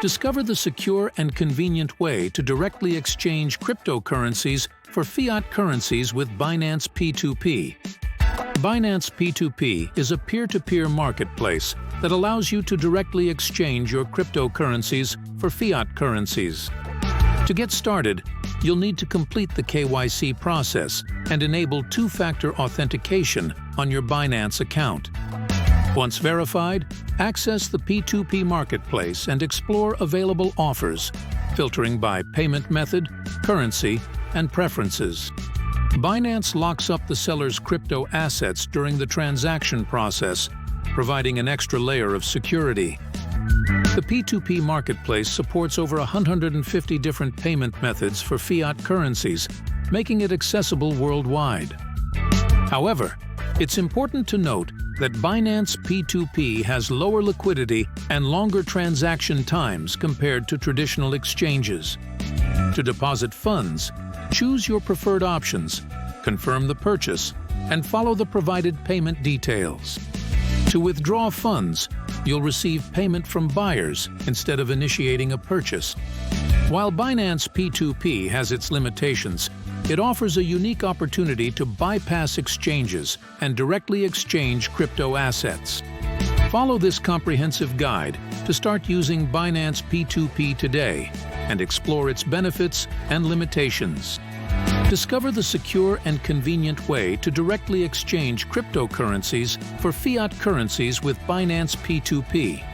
Discover the secure and convenient way to directly exchange cryptocurrencies for fiat currencies with Binance P2P. Binance P2P is a peer-to-peer marketplace that allows you to directly exchange your cryptocurrencies for fiat currencies. To get started, you'll need to complete the KYC process and enable two-factor authentication on your Binance account. Once verified, access the P2P marketplace and explore available offers, filtering by payment method, currency, and preferences. Binance locks up the seller's crypto assets during the transaction process, providing an extra layer of security. The P2P marketplace supports over 150 different payment methods for fiat currencies, making it accessible worldwide. However, it's important to note that Binance P2P has lower liquidity and longer transaction times compared to traditional exchanges. To deposit funds, choose your preferred options, confirm the purchase, and follow the provided payment details. To withdraw funds, you'll receive payment from buyers instead of initiating a purchase. While Binance P2P has its limitations, it offers a unique opportunity to bypass exchanges and directly exchange crypto assets. Follow this comprehensive guide to start using Binance P2P today and explore its benefits and limitations. Discover the secure and convenient way to directly exchange cryptocurrencies for fiat currencies with Binance P2P.